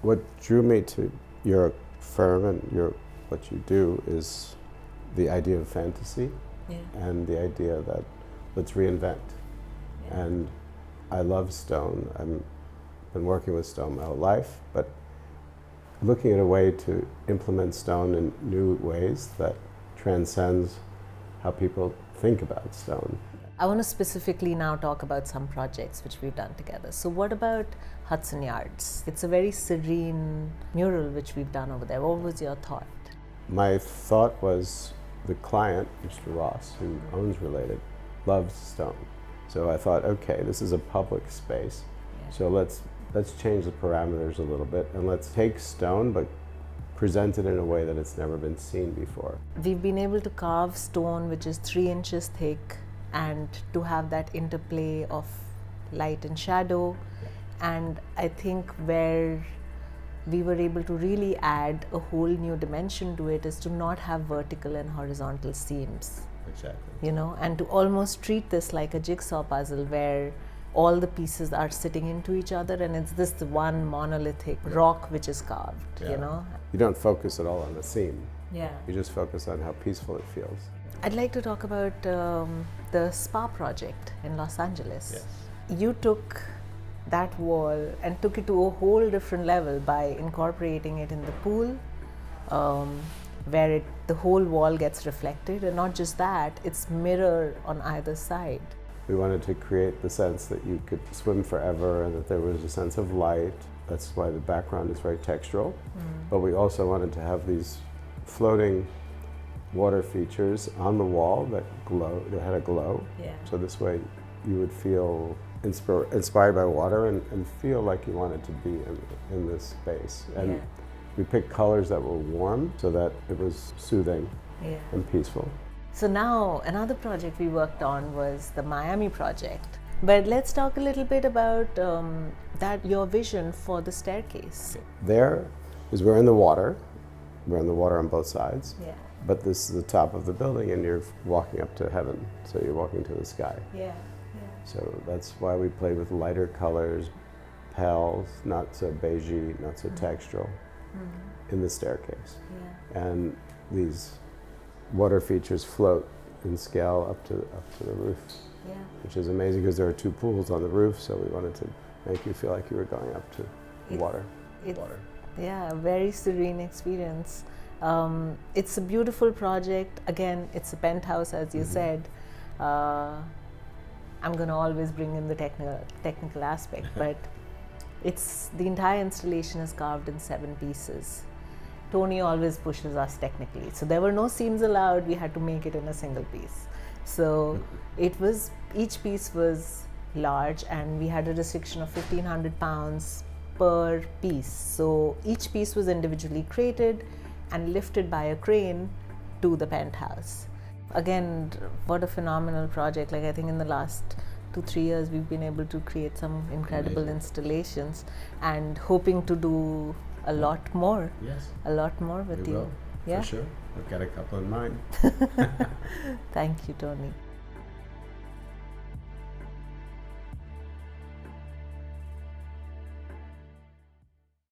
What drew me to your firm and what you do is the idea of fantasy and the idea that let's reinvent. And I love stone. I've been working with stone my whole life, but looking at a way to implement stone in new ways that transcends how people think about stone. I want to specifically now talk about some projects which we've done together. So what about Hudson Yards? It's a very serene mural which we've done over there. What was your thought? My thought was the client, Mr. Ross, who owns Related, loves stone. So I thought, okay, this is a public space, so let's change the parameters a little bit and let's take stone but present it in a way that it's never been seen before. We've been able to carve stone which is 3 inches thick and to have that interplay of light and shadow. And I think where we were able to really add a whole new dimension to it is to not have vertical and horizontal seams. Exactly. You know, and to almost treat this like a jigsaw puzzle where all the pieces are sitting into each other and it's this one monolithic rock which is carved, you know. You don't focus at all on the seam. Yeah. You just focus on how peaceful it feels. I'd like to talk about the spa project in Los Angeles. Yes. You took that wall and took it to a whole different level by incorporating it in the pool, where the whole wall gets reflected, and not just that, it's mirror on either side. We wanted to create the sense that you could swim forever and that there was a sense of light. That's why the background is very textural. But we also wanted to have these floating water features on the wall that had a glow. Yeah. So this way you would feel inspired by water and feel like you wanted to be in this space. And we picked colors that were warm so that it was soothing and peaceful. So now another project we worked on was the Miami project. But let's talk a little bit about your vision for the staircase. There is we're in the water. We're in the water on both sides. Yeah. But this is the top of the building and you're walking up to heaven. So you're walking to the sky. Yeah. So that's why we played with lighter colors, pales, not so beigey, not so textural, in the staircase. Yeah. And these water features float in scale up to the roof, which is amazing because there are 2 pools on the roof, so we wanted to make you feel like you were going up to water. Yeah, a very serene experience. It's a beautiful project. Again, it's a penthouse, as you said. I'm going to always bring in the technical aspect, but the entire installation is carved in 7 pieces. Tony always pushes us technically. So there were no seams allowed, we had to make it in a single piece. So each piece was large and we had a restriction of 1,500 pounds per piece. So each piece was individually crated and lifted by a crane to the penthouse. Again, what a phenomenal project. Like I think in the last 2-3 years we've been able to create some incredible installations and hoping to do a lot more. Yes. A lot more with you. For sure. I've got a couple in mind. Thank you, Tony.